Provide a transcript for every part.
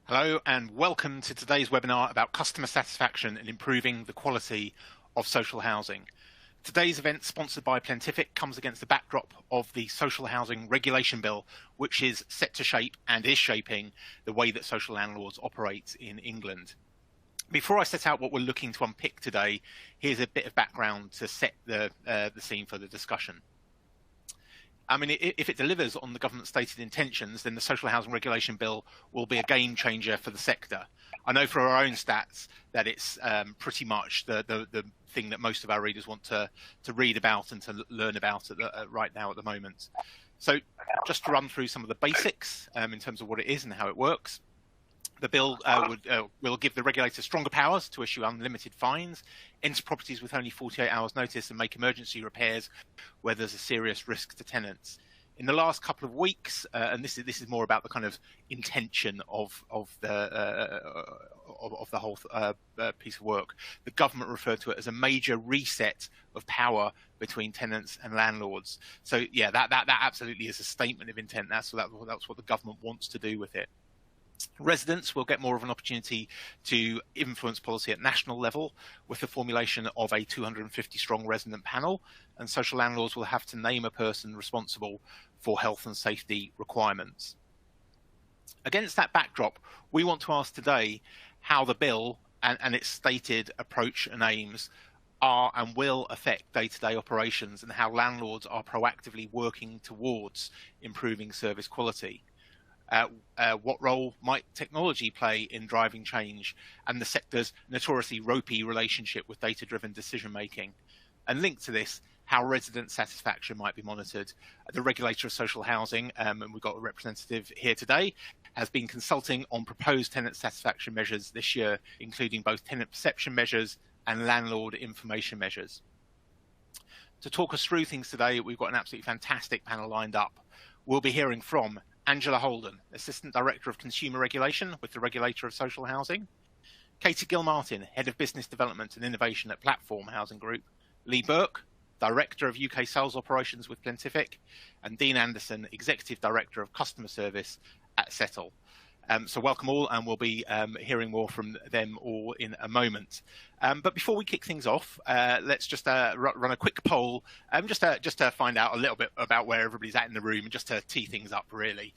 Hello and welcome to today's webinar about customer satisfaction and improving the quality of social housing. Today's event, sponsored by Plentific, comes against the backdrop of the Social Housing Regulation Bill, which is set to shape and is shaping the way that social landlords operate in England. Before I set out what we're looking to unpick today, here's a bit of background to set the scene for the discussion. I mean, if it delivers on the government's stated intentions, then the Social Housing Regulation Bill will be a game changer for the sector. I know for our own stats that it's pretty much the thing that most of our readers want to read about and to learn about right now at the moment. So just to run through some of the basics in terms of what it is and how it works. The bill will give the regulator stronger powers to issue unlimited fines, enter properties with only 48 hours notice, and make emergency repairs where there's a serious risk to tenants. In the last couple of weeks, and this is more about the kind of intention of the whole piece of work, the government referred to it as a major reset of power between tenants and landlords. So yeah, that absolutely is a statement of intent. That's what the government wants to do with it. Residents will get more of an opportunity to influence policy at national level with the formulation of a 250-strong resident panel, and social landlords will have to name a person responsible for health and safety requirements. Against that backdrop, we want to ask today how the bill and its stated approach and aims are and will affect day-to-day operations, and how landlords are proactively working towards improving service quality. What role might technology play in driving change, and the sector's notoriously ropey relationship with data-driven decision-making? And linked to this, how resident satisfaction might be monitored. The regulator of social housing, and we've got a representative here today, has been consulting on proposed tenant satisfaction measures this year, including both tenant perception measures and landlord information measures. To talk us through things today, we've got an absolutely fantastic panel lined up. We'll be hearing from Angela Holden, Assistant Director of Consumer Regulation with the Regulator of Social Housing; Katie Gilmartin, Head of Business Development and Innovation at Platform Housing Group; Lee Burke, Director of UK Sales Operations with Plentific; and Dean Anderson, Executive Director of Customer Service at Settle. So welcome all, and we'll be hearing more from them all in a moment. But before we kick things off, let's just run a quick poll, just to find out a little bit about where everybody's at in the room, and just to tee things up, really.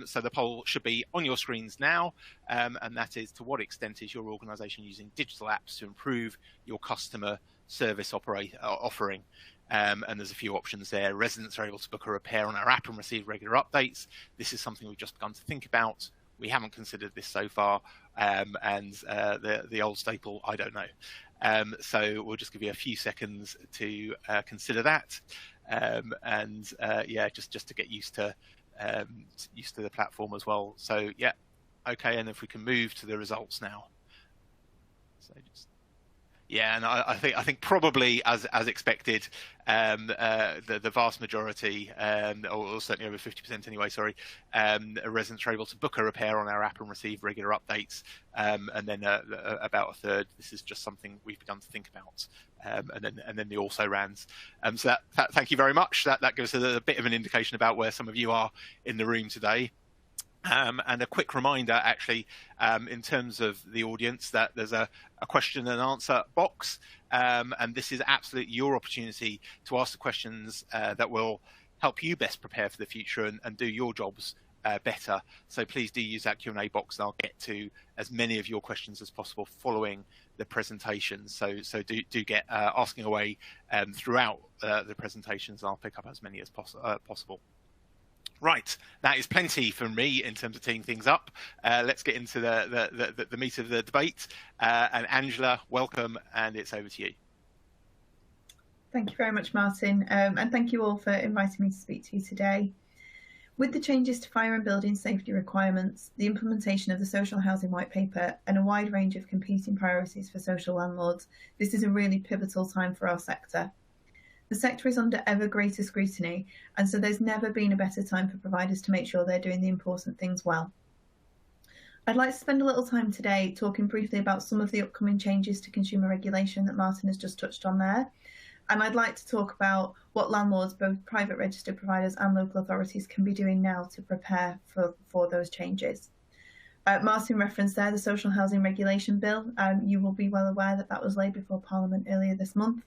So the poll should be on your screens now, and that is: to what extent is your organisation using digital apps to improve your customer service offering? And there's a few options there. Residents are able to book a repair on our app and receive regular updates. This is something we've just begun to think about. We haven't considered this so far, and the old staple, I don't know. So we'll just give you a few seconds to consider that, yeah, just to get used to the platform as well. So yeah, okay, and if we can move to the results now. So just. Yeah, and I think probably as expected, the vast majority, or certainly over 50% anyway, residents are able to book a repair on our app and receive regular updates, and then about a third, this is just something we've begun to think about, and then the also rans. So thank you very much. That gives us a bit of an indication about where some of you are in the room today. And a quick reminder, actually, in terms of the audience, that there's a question and answer box, and this is absolutely your opportunity to ask the questions that will help you best prepare for the future and do your jobs better. So please do use that Q&A box, and I'll get to as many of your questions as possible following the presentation. So do get asking away throughout the presentations, and I'll pick up as many as possible. Right, that is plenty from me in terms of teeing things up. Let's get into the meat of the debate. And Angela, welcome, and it's over to you. Thank you very much, Martin, and thank you all for inviting me to speak to you today. With the changes to fire and building safety requirements, the implementation of the Social Housing White Paper, and a wide range of competing priorities for social landlords, this is a really pivotal time for our sector. The sector is under ever greater scrutiny, and so there's never been a better time for providers to make sure they're doing the important things well. I'd like to spend a little time today talking briefly about some of the upcoming changes to consumer regulation that Martin has just touched on there. And I'd like to talk about what landlords, both private registered providers and local authorities, can be doing now to prepare for those changes. Martin referenced there the Social Housing Regulation Bill. You will be well aware that that was laid before Parliament earlier this month.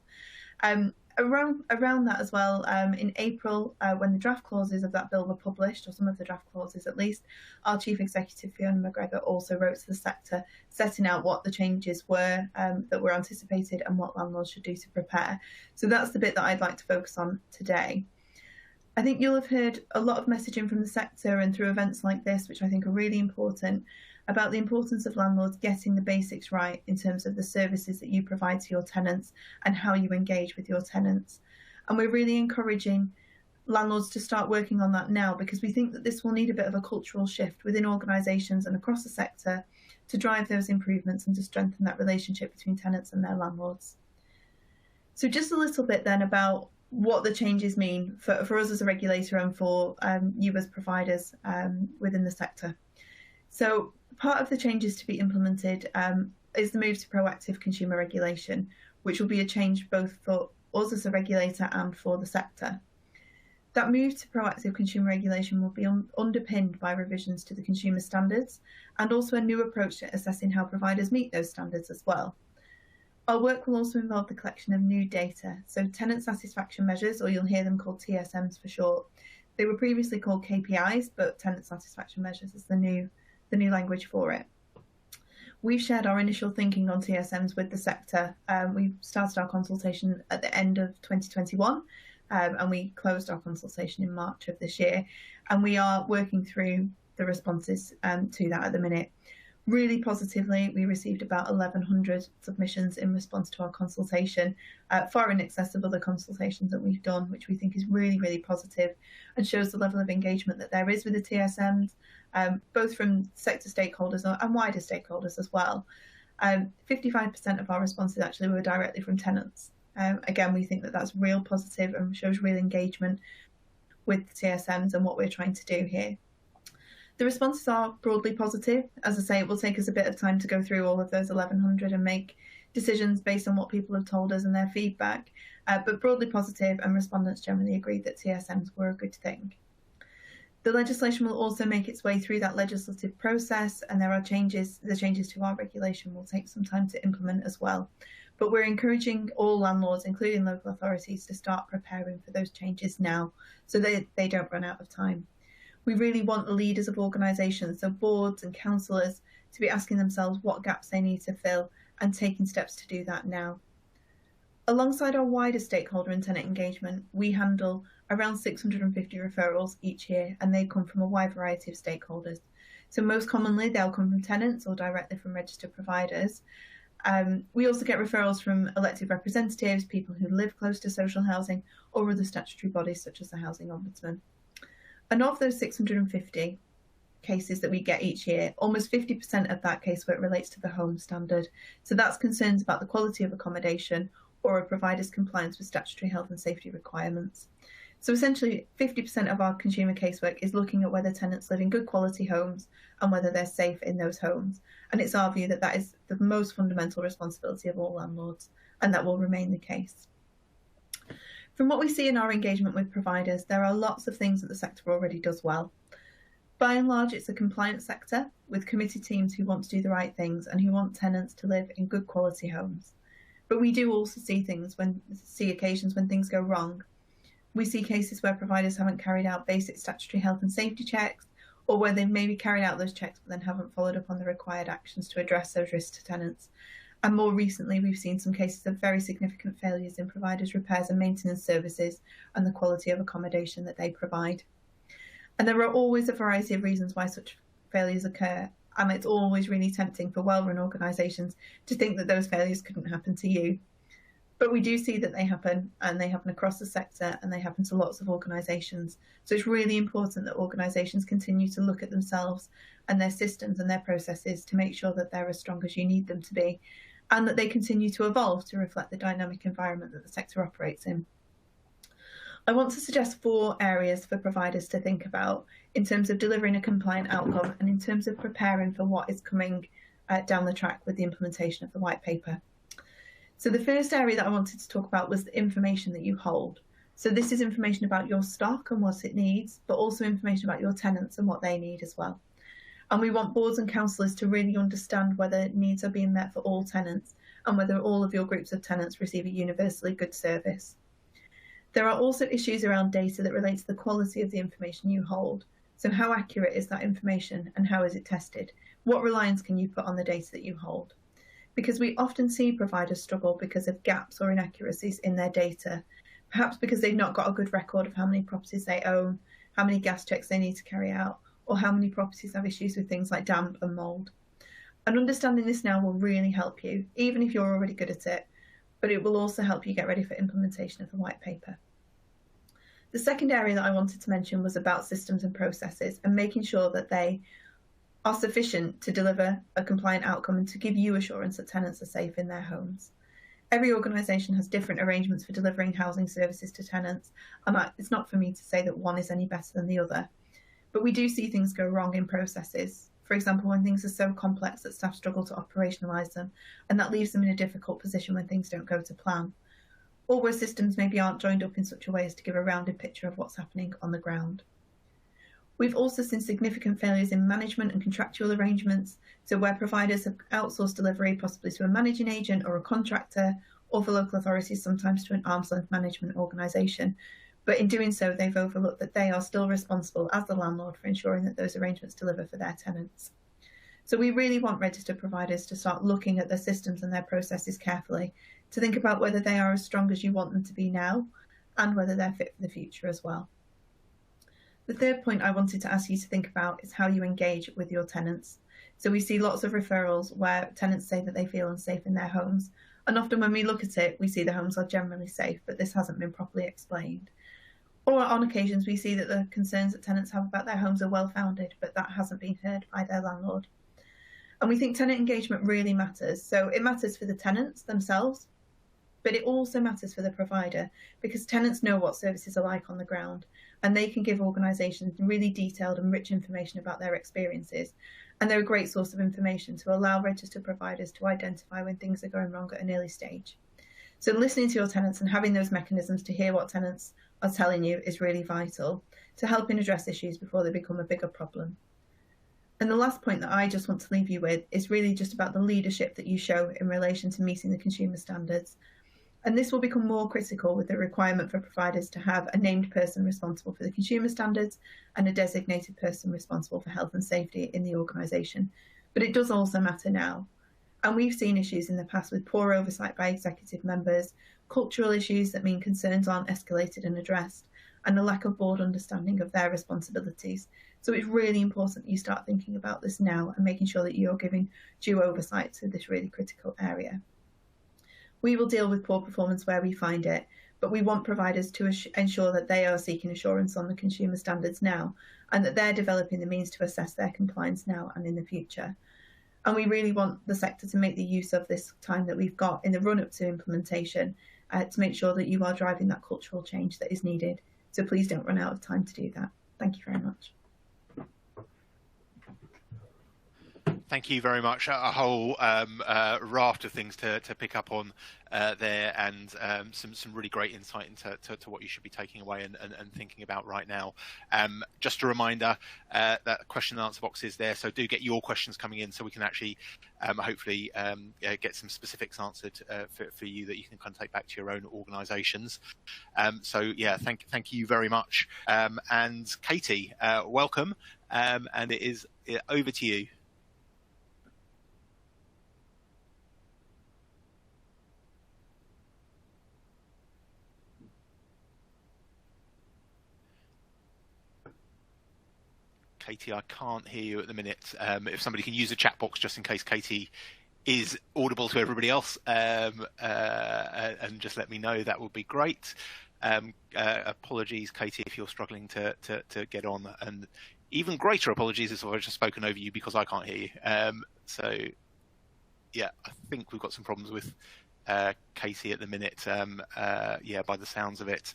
Around that as well, in April, when the draft clauses of that bill were published, or some of the draft clauses at least, our Chief Executive Fiona McGregor also wrote to the sector setting out what the changes were that were anticipated and what landlords should do to prepare. So that's the bit that I'd like to focus on today. I think you'll have heard a lot of messaging from the sector and through events like this, which I think are really important, about the importance of landlords getting the basics right in terms of the services that you provide to your tenants and how you engage with your tenants. And we're really encouraging landlords to start working on that now, because we think that this will need a bit of a cultural shift within organisations and across the sector to drive those improvements and to strengthen that relationship between tenants and their landlords. So just a little bit then about what the changes mean for us as a regulator and for you as providers within the sector. So part of the changes to be implemented is the move to proactive consumer regulation, which will be a change both for us as a regulator and for the sector. That move to proactive consumer regulation will be underpinned by revisions to the consumer standards and also a new approach to assessing how providers meet those standards as well. Our work will also involve the collection of new data, so tenant satisfaction measures, or you'll hear them called TSMs for short. They were previously called KPIs, but tenant satisfaction measures is the new language for it. We've shared our initial thinking on TSMs with the sector. We started our consultation at the end of 2021, and we closed our consultation in March of this year, and we are working through the responses to that at the minute. Really positively, we received about 1,100 submissions in response to our consultation, far in excess of other consultations that we've done, which we think is really, really positive and shows the level of engagement that there is with the TSMs, both from sector stakeholders and wider stakeholders as well. 55% of our responses actually were directly from tenants. Again, we think that that's real positive and shows real engagement with the TSMs and what we're trying to do here. The responses are broadly positive. As I say, it will take us a bit of time to go through all of those 1,100 and make decisions based on what people have told us and their feedback, but broadly positive, and respondents generally agreed that TSMs were a good thing. The legislation will also make its way through that legislative process, and there are changes. The changes to our regulation will take some time to implement as well. But we're encouraging all landlords, including local authorities, to start preparing for those changes now so that they don't run out of time. We really want the leaders of organisations, so boards and councillors, to be asking themselves what gaps they need to fill and taking steps to do that now. Alongside our wider stakeholder and tenant engagement, we handle around 650 referrals each year, and they come from a wide variety of stakeholders. So most commonly, they'll come from tenants or directly from registered providers. We also get referrals from elected representatives, people who live close to social housing, or other statutory bodies such as the Housing Ombudsman. And of those 650 cases that we get each year, almost 50% of that casework relates to the home standard. So that's concerns about the quality of accommodation or a provider's compliance with statutory health and safety requirements. So essentially 50% of our consumer casework is looking at whether tenants live in good quality homes and whether they're safe in those homes. And it's our view that that is the most fundamental responsibility of all landlords, and that will remain the case. From what we see in our engagement with providers, there are lots of things that the sector already does well. By and large, it's a compliant sector with committed teams who want to do the right things and who want tenants to live in good quality homes. But we do also see occasions when things go wrong. We see cases where providers haven't carried out basic statutory health and safety checks, or where they've maybe carried out those checks but then haven't followed up on the required actions to address those risks to tenants. And more recently, we've seen some cases of very significant failures in providers' repairs and maintenance services and the quality of accommodation that they provide. And there are always a variety of reasons why such failures occur. And it's always really tempting for well-run organisations to think that those failures couldn't happen to you. But we do see that they happen, and they happen across the sector, and they happen to lots of organisations. So it's really important that organisations continue to look at themselves and their systems and their processes to make sure that they're as strong as you need them to be, and that they continue to evolve to reflect the dynamic environment that the sector operates in. I want to suggest 4 areas for providers to think about in terms of delivering a compliant outcome and in terms of preparing for what is coming down the track with the implementation of the white paper. So the first area that I wanted to talk about was the information that you hold. So this is information about your stock and what it needs, but also information about your tenants and what they need as well. And we want boards and councillors to really understand whether needs are being met for all tenants and whether all of your groups of tenants receive a universally good service. There are also issues around data that relate to the quality of the information you hold. So how accurate is that information and how is it tested? What reliance can you put on the data that you hold? Because we often see providers struggle because of gaps or inaccuracies in their data, perhaps because they've not got a good record of how many properties they own, how many gas checks they need to carry out, or how many properties have issues with things like damp and mould. And understanding this now will really help you, even if you're already good at it, but it will also help you get ready for implementation of the white paper. The second area that I wanted to mention was about systems and processes and making sure that they are sufficient to deliver a compliant outcome and to give you assurance that tenants are safe in their homes. Every organisation has different arrangements for delivering housing services to tenants, and it's not for me to say that one is any better than the other. But we do see things go wrong in processes. For example, when things are so complex that staff struggle to operationalise them, and that leaves them in a difficult position when things don't go to plan. Or where systems maybe aren't joined up in such a way as to give a rounded picture of what's happening on the ground. We've also seen significant failures in management and contractual arrangements, so where providers have outsourced delivery possibly to a managing agent or a contractor, or for local authorities sometimes to an arm's length management organisation. But in doing so, they've overlooked that they are still responsible as the landlord for ensuring that those arrangements deliver for their tenants. So we really want registered providers to start looking at their systems and their processes carefully, to think about whether they are as strong as you want them to be now, and whether they're fit for the future as well. The third point I wanted to ask you to think about is how you engage with your tenants. So we see lots of referrals where tenants say that they feel unsafe in their homes. And often when we look at it, we see the homes are generally safe, but this hasn't been properly explained. Or on occasions, we see that the concerns that tenants have about their homes are well-founded, but that hasn't been heard by their landlord. And we think tenant engagement really matters. So it matters for the tenants themselves, but it also matters for the provider, because tenants know what services are like on the ground, and they can give organisations really detailed and rich information about their experiences. And they're a great source of information to allow registered providers to identify when things are going wrong at an early stage. So listening to your tenants and having those mechanisms to hear what tenants are telling you is really vital to helping address issues before they become a bigger problem. And the last point that I just want to leave you with is really just about the leadership that you show in relation to meeting the consumer standards. And this will become more critical with the requirement for providers to have a named person responsible for the consumer standards and a designated person responsible for health and safety in the organisation. But it does also matter now. And we've seen issues in the past with poor oversight by executive members, cultural issues that mean concerns aren't escalated and addressed, and a lack of board understanding of their responsibilities. So it's really important that you start thinking about this now and making sure that you're giving due oversight to this really critical area. We will deal with poor performance where we find it, but we want providers to ensure that they are seeking assurance on the consumer standards now, and that they're developing the means to assess their compliance now and in the future. And we really want the sector to make the use of this time that we've got in the run-up to implementation to make sure that you are driving that cultural change that is needed. So please don't run out of time to do that. Thank you very much. Thank you very much. A whole raft of things to pick up on there, and some really great insight into what you should be taking away and thinking about right now. Just a reminder that question and answer box is there, so do get your questions coming in so we can actually hopefully get some specifics answered for you that you can take back to your own organisations. So yeah, thank you very much. And Katie, welcome, and it is over to you. Katie, I can't hear you at the minute. If somebody can use a chat box just in case Katie is audible to everybody else, and just let me know, that would be great. Apologies, Katie, if you're struggling to get on, and even greater apologies if I've just spoken over you because I can't hear you. So, yeah, I think we've got some problems with Katie at the minute, yeah, by the sounds of it.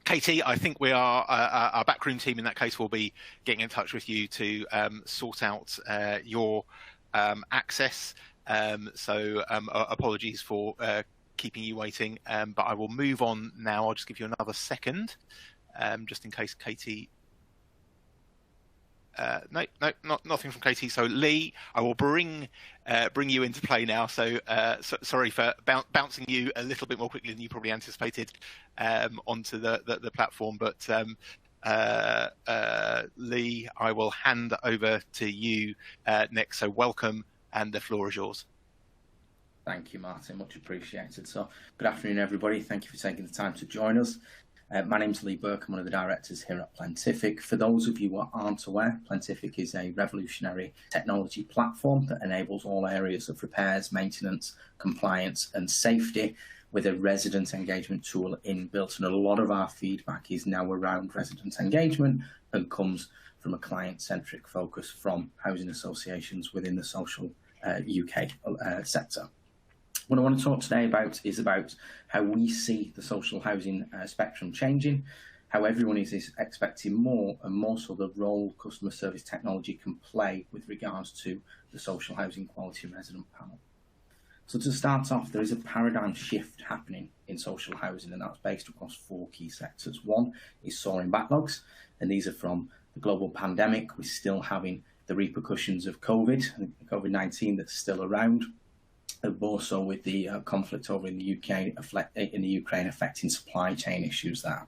Katie, I think we are, our backroom team in that case will be getting in touch with you to sort out your access. So apologies for keeping you waiting, but I will move on now. I'll just give you another second, just in case Katie No, nothing from Katie. So Lee, I will bring you into play now. So, sorry for bouncing you a little bit more quickly than you probably anticipated onto the platform. But Lee, I will hand over to you next. So welcome, and the floor is yours. Thank you, Martin. Much appreciated. So, good afternoon, everybody. Thank you for taking the time to join us. My name's Lee Burke. I'm one of the directors here at Plentific. For those of you who aren't aware, Plentific is a revolutionary technology platform that enables all areas of repairs, maintenance, compliance, and safety with a resident engagement tool inbuilt. And a lot of our feedback is now around resident engagement and comes from a client-centric focus from housing associations within the social UK sector. What I want to talk today about is about how we see the social housing spectrum changing, how everyone is expecting more and more so the role customer service technology can play with regards to the social housing quality resident panel. So to start off, there is a paradigm shift happening in social housing, and that's based across 4 key sectors. One is soaring backlogs, and these are from the global pandemic. We're still having the repercussions of COVID-19 that's still around. And also with the conflict over in the Ukraine affecting supply chain issues there.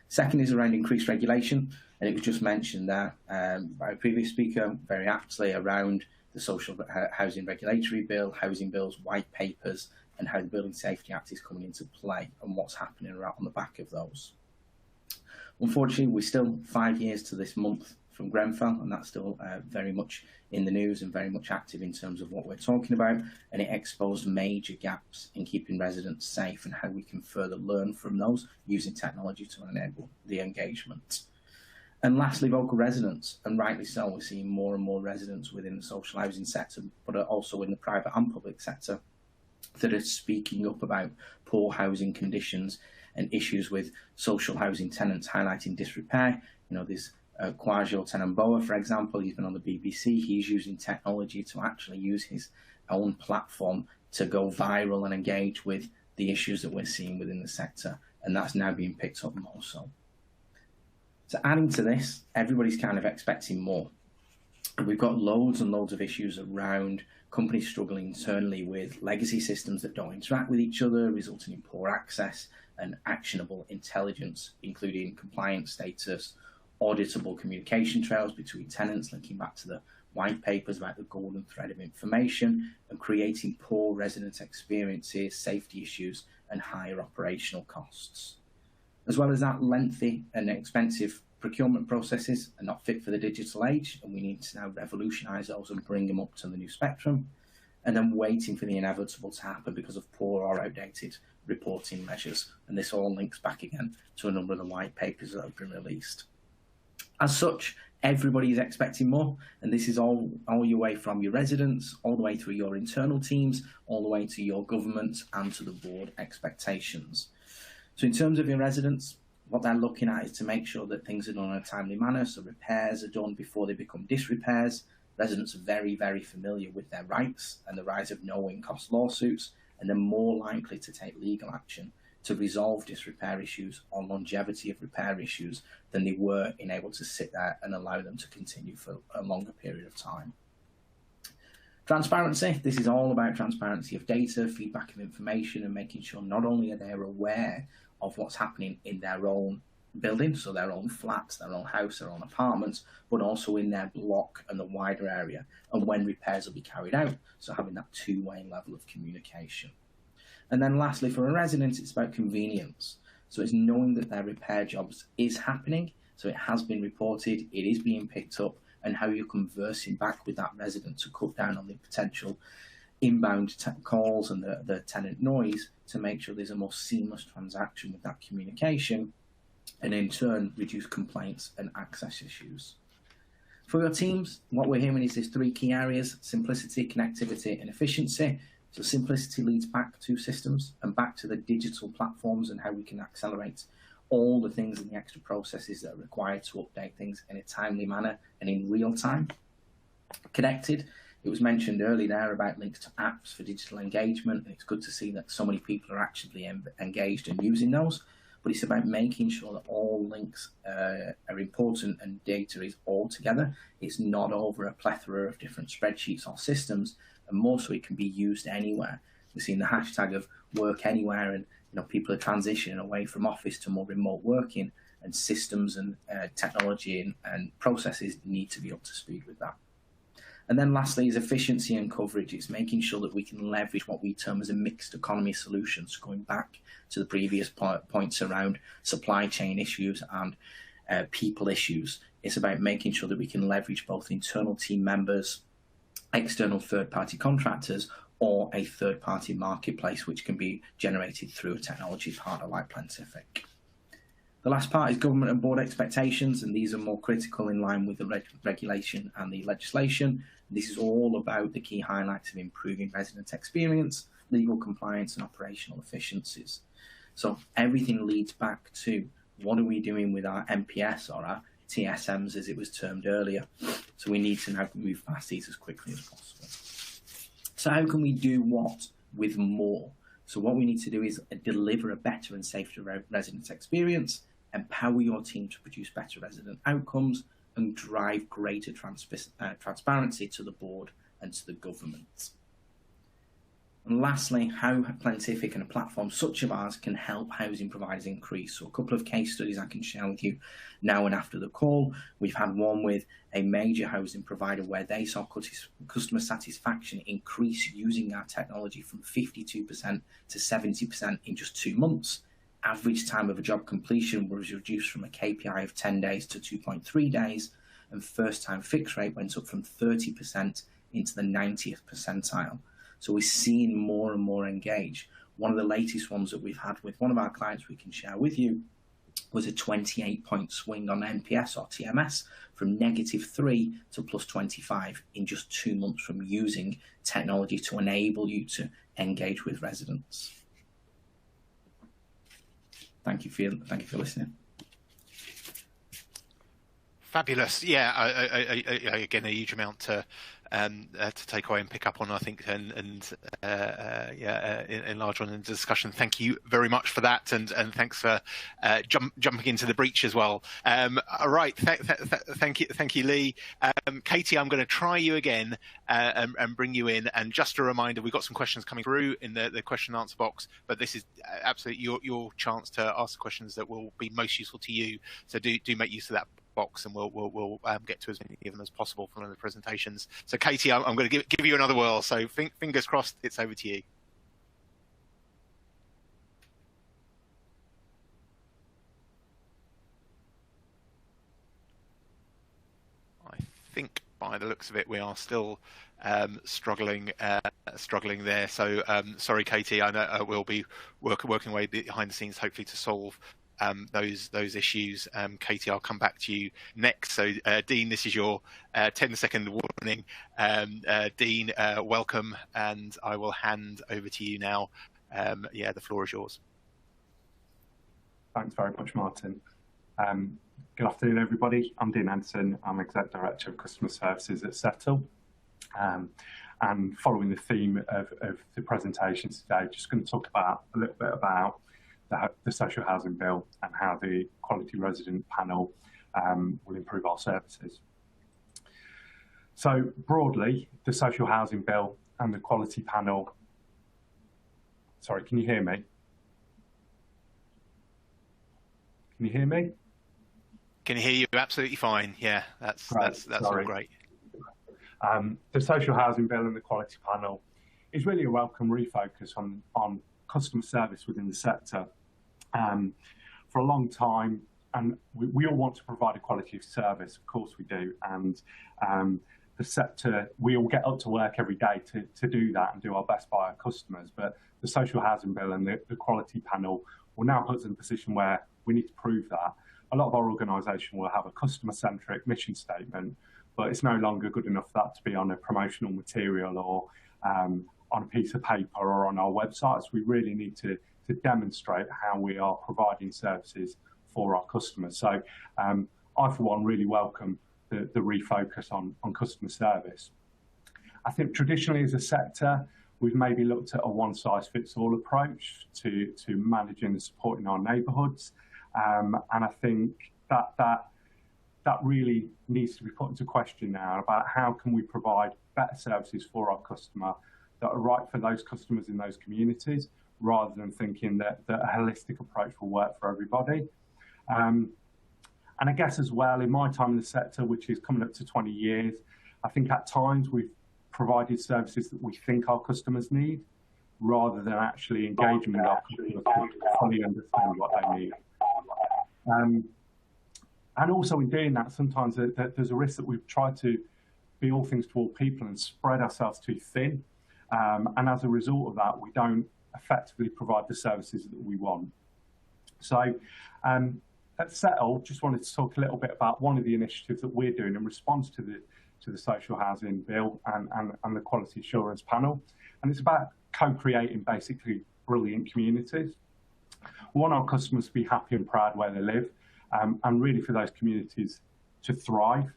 Second is around increased regulation, and it was just mentioned there by a previous speaker very aptly around the Social Housing Regulatory Bill, housing bills, white papers, and how the Building Safety Act is coming into play and what's happening around on the back of those. Unfortunately, we're still 5 years to this month from Grenfell, and that's still very much in the news and very much active in terms of what we're talking about, and it exposed major gaps in keeping residents safe and how we can further learn from those using technology to enable the engagement. And lastly, vocal residents, and rightly so, we're seeing more and more residents within the social housing sector, but also in the private and public sector, that are speaking up about poor housing conditions and issues with social housing tenants highlighting disrepair. You know, there's Kwasi Tenenboa, for example, he's been on the BBC. He's using technology to actually use his own platform to go viral and engage with the issues that we're seeing within the sector, and that's now being picked up more so. So adding to this, everybody's kind of expecting more. We've got loads and loads of issues around companies struggling internally with legacy systems that don't interact with each other, resulting in poor access and actionable intelligence, including compliance status, auditable communication trails between tenants, linking back to the white papers about the golden thread of information, and creating poor resident experiences, safety issues, and higher operational costs. As well as that, lengthy and expensive procurement processes are not fit for the digital age, and we need to now revolutionise those and bring them up to the new spectrum, and then waiting for the inevitable to happen because of poor or outdated reporting measures. And this all links back again to a number of the white papers that have been released. As such, everybody is expecting more, and this is all your way from your residents, all the way through your internal teams, all the way to your government and to the board expectations. So in terms of your residents, what they're looking at is to make sure that things are done in a timely manner, so repairs are done before they become disrepairs. Residents are very, very familiar with their rights and the rise of no-win cost lawsuits, and they're more likely to take legal action to resolve disrepair issues or longevity of repair issues than they were in able to sit there and allow them to continue for a longer period of time. Transparency. This is all about transparency of data, feedback of information, and making sure not only are they aware of what's happening in their own building, so their own flats, their own house, their own apartments, but also in their block and the wider area, and when repairs will be carried out, so having that two-way level of communication. And then lastly, for a resident, it's about convenience. So it's knowing that their repair jobs is happening, so it has been reported, it is being picked up, and how you're conversing back with that resident to cut down on the potential inbound calls and the tenant noise to make sure there's a more seamless transaction with that communication, and in turn reduce complaints and access issues. For your teams, what we're hearing is there's 3 key areas: simplicity, connectivity, and efficiency. So simplicity leads back to systems and back to the digital platforms and how we can accelerate all the things and the extra processes that are required to update things in a timely manner and in real time. Connected, it was mentioned earlier there about links to apps for digital engagement, and it's good to see that so many people are actively engaged and using those. but it's about making sure that all links are important and data is all together. It's not over a plethora of different spreadsheets or systems, and more so it can be used anywhere. We've seen the hashtag of work anywhere, and people are transitioning away from office to more remote working, and systems and technology and processes need to be up to speed with that. And then lastly is efficiency and coverage. It's making sure that we can leverage what we term as a mixed economy solutions, going back to the previous points around supply chain issues and people issues. It's about making sure that we can leverage both internal team members, external third-party contractors, or a third-party marketplace, which can be generated through a technology partner like Plantific. The last part is government and board expectations, and these are more critical in line with the regulation and the legislation. This is all about the key highlights of improving resident experience, legal compliance, and operational efficiencies. So everything leads back to what are we doing with our MPS or our TSMs, as it was termed earlier. So we need to now move past these as quickly as possible. So how can we do what with more? So what we need to do is deliver a better and safer resident experience, empower your team to produce better resident outcomes, and drive greater transparency to the board and to the government. And lastly, how Plantific and a platform such as ours can help housing providers increase. So a couple of case studies I can share with you now and after the call. We've had one with a major housing provider where they saw customer satisfaction increase using our technology from 52% to 70% in just 2 months. Average time of a job completion was reduced from a KPI of 10 days to 2.3 days, and first-time fix rate went up from 30% into the 90th percentile. So we're seeing more and more engaged. One of the latest ones that we've had with one of our clients we can share with you was a 28-point swing on NPS or TMS from -3 to +25 in just 2 months from using technology to enable you to engage with residents. Thank you for listening. Fabulous. Yeah, again, a huge amount to take away and pick up on, I think, and enlarge on in the discussion. Thank you very much for that, and thanks for jumping into the breach as well. All right, thank you, Lee. Katie, I'm going to try you again and bring you in. And just a reminder, we've got some questions coming through in the question and answer box, but this is absolutely your chance to ask the questions that will be most useful to you. So do make use of that box, and we'll get to as many of them as possible from the presentations. So Katie, I'm going to give you another whirl, so fingers crossed it's over to you. I think by the looks of it we are still struggling there, so sorry Katie, I know we'll be working away behind the scenes hopefully to solve those issues. Katie, I'll come back to you next. So Dean, this is your 10-second warning. Dean, welcome, and I will hand over to you now. The floor is yours. Thanks very much, Martin. Good afternoon, everybody. I'm Dean Anderson. I'm Exec Director of Customer Services at Settle. And following the theme of the presentations today, just going to talk a little bit about the Social Housing Bill and how the Quality Resident Panel will improve our services. So broadly, the Social Housing Bill and the Quality Panel. Sorry, can you hear me? Can you hear me? Can hear you absolutely fine. Yeah, that's all great. The Social Housing Bill and the Quality Panel is really a welcome refocus on customer service within the sector. For a long time, and we all want to provide a quality of service, of course we do, and the sector, we all get up to work every day to do that and do our best by our customers, but the Social Housing Bill and the Quality Panel will now put us in a position where we need to prove that. A lot of our organisation will have a customer-centric mission statement, but it's no longer good enough for that to be on a promotional material or on a piece of paper or on our websites. We really need to demonstrate how we are providing services for our customers. So I, for one, really welcome the refocus on customer service. I think traditionally as a sector, We've maybe looked at a one-size-fits-all approach to managing and supporting our neighbourhoods, and I think that really needs to be put into question now about how can we provide better services for our customer that are right for those customers in those communities, rather than thinking that a holistic approach will work for everybody. And I guess as well, in my time in the sector, which is coming up to 20 years, I think at times we've provided services that we think our customers need, rather than actually engaging with our customers to fully understand what they need. And also in doing that, sometimes there's a risk that we've tried to be all things to all people and spread ourselves too thin. And as a result of that, we don't effectively provide the services that we want. So at Settle, just wanted to talk a little bit about one of the initiatives that we're doing in response to the Social Housing Bill and the Quality Assurance Panel. And it's about co-creating basically brilliant communities. We want our customers to be happy and proud where they live, and really for those communities to thrive.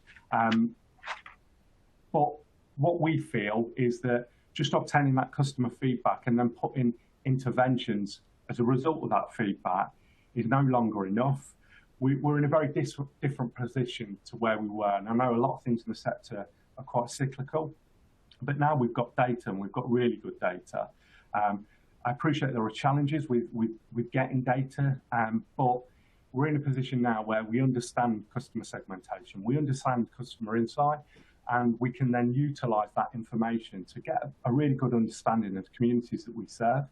But what we feel is that just obtaining that customer feedback and then putting interventions as a result of that feedback is no longer enough. We're in a very different position to where we were. And I know a lot of things in the sector are quite cyclical, but now we've got data, and we've got really good data. I appreciate there are challenges with getting data, but we're in a position now where we understand customer segmentation, we understand customer insight, and we can then utilise that information to get a really good understanding of the communities that we serve,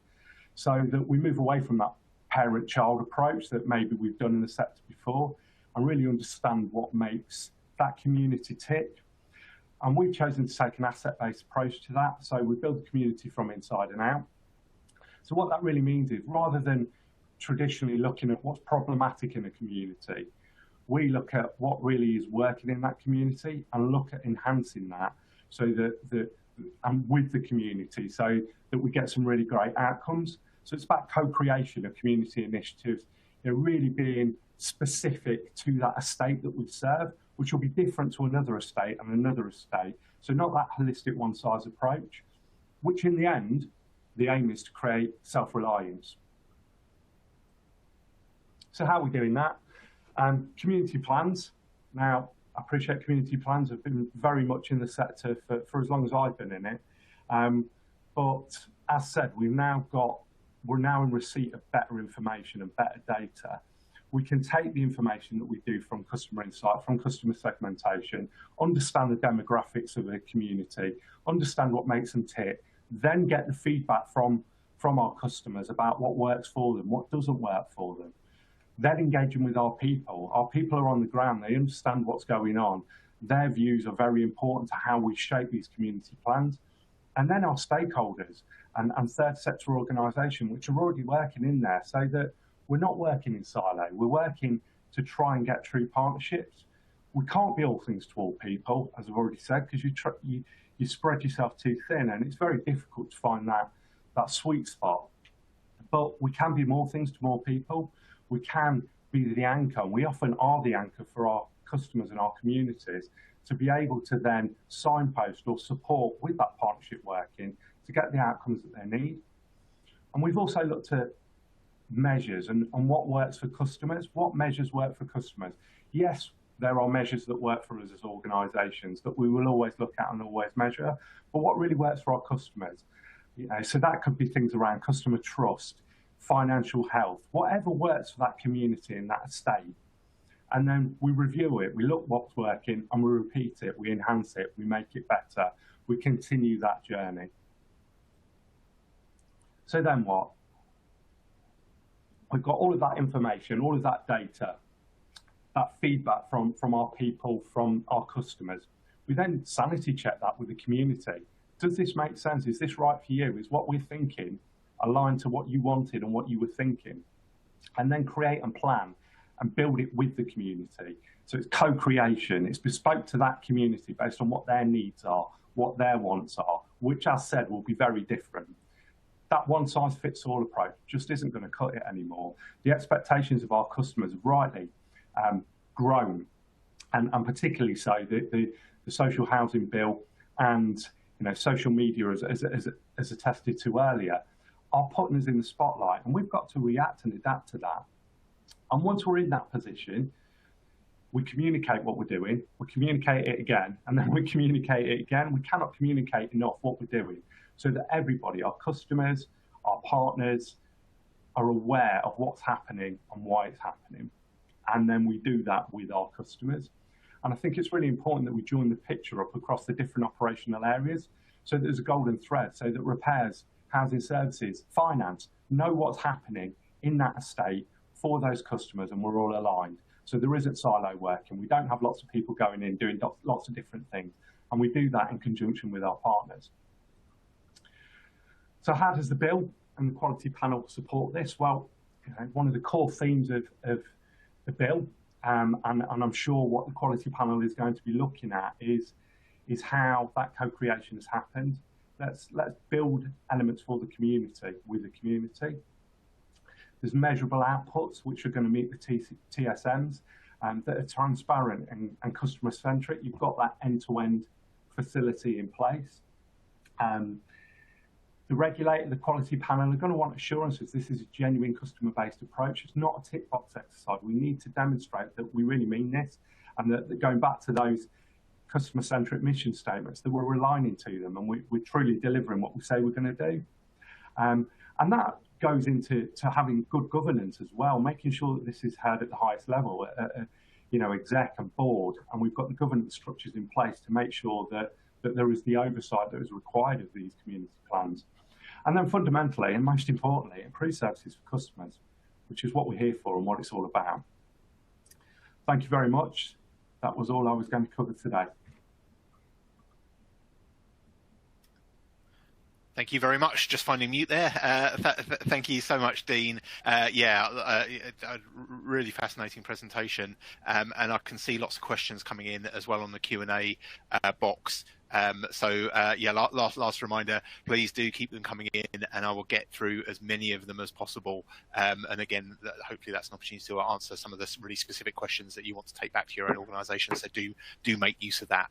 so that we move away from that parent-child approach that maybe we've done in the sector before, and really understand what makes that community tick. And we've chosen to take an asset-based approach to that, so we build the community from inside and out. So what that really means is, rather than traditionally looking at what's problematic in a community, we look at what really is working in that community and look at enhancing that, so that and with the community, so that we get some really great outcomes. So it's about co-creation of community initiatives, really being specific to that estate that we serve, which will be different to another estate and another estate. So not that holistic one-size approach, which in the end, the aim is to create self-reliance. So how are we doing that? Community plans. Now, I appreciate community plans have been very much in the sector for as long as I've been in it. But as said, we're now in receipt of better information and better data. We can take the information that we do from customer insight, from customer segmentation, understand the demographics of the community, understand what makes them tick, then get the feedback from our customers about what works for them, what doesn't work for them. Then engaging with our people. Our people are on the ground, they understand what's going on. Their views are very important to how we shape these community plans. And then our stakeholders and third sector organisation, which are already working in there, so that we're not working in silo. We're working to try and get true partnerships. We can't be all things to all people, as I've already said, because you spread yourself too thin, and it's very difficult to find that sweet spot. But we can be more things to more people. We can be the anchor, and we often are the anchor for our customers and our communities, to be able to then signpost or support with that partnership working to get the outcomes that they need. And we've also looked at measures and what works for customers. What measures work for customers? Yes, there are measures that work for us as organisations that we will always look at and always measure, but what really works for our customers? So that could be things around customer trust, financial health, whatever works for that community in that estate. And then we review it, we look what's working, and we repeat it, we enhance it, we make it better, we continue that journey. So then what? We've got all of that information, all of that data, that feedback from our people, from our customers. We then sanity check that with the community. Does this make sense? Is this right for you? Is what we're thinking aligned to what you wanted and what you were thinking? And then create and plan and build it with the community. So it's co-creation, it's bespoke to that community based on what their needs are, what their wants are, which, as said, will be very different. That one-size-fits-all approach just isn't going to cut it anymore. The expectations of our customers have rightly grown, and particularly so the Social Housing Bill and social media, as attested to earlier, are putting us in the spotlight, and we've got to react and adapt to that. And once we're in that position, we communicate what we're doing, we communicate it again, and then we communicate it again. We cannot communicate enough what we're doing so that everybody, our customers, our partners, are aware of what's happening and why it's happening. And then we do that with our customers. And I think it's really important that we join the picture up across the different operational areas so that there's a golden thread, so that repairs, housing services, finance, know what's happening in that estate for those customers, and we're all aligned. So there isn't silo working. We don't have lots of people going in doing lots of different things, and we do that in conjunction with our partners. So how does the bill and the quality panel support this? Well, one of the core themes of the bill, and I'm sure what the quality panel is going to be looking at is how that co-creation has happened. Let's build elements for the community, with the community. There's measurable outputs which are going to meet the TSMs that are transparent and customer centric. You've got that end-to-end facility in place. The regulator, the quality panel are going to want assurances this is a genuine customer-based approach. It's not a tick box exercise. We need to demonstrate that we really mean this, and that going back to those customer-centric mission statements, that we're aligning to them and we're truly delivering what we say we're going to do. And that goes into having good governance as well, making sure that this is heard at the highest level, exec and board, and we've got the governance structures in place to make sure that there is the oversight that is required of these community plans. And then fundamentally, and most importantly, improve services for customers, which is what we're here for and what it's all about. Thank you very much. That was all I was going to cover today. Thank you very much. Just finding mute there. Thank you so much, Dean. A really fascinating presentation, and I can see lots of questions coming in as well on the Q&A box. Last reminder, please do keep them coming in, and I will get through as many of them as possible. And again, hopefully that's an opportunity to answer some of the really specific questions that you want to take back to your own organisation. So do make use of that.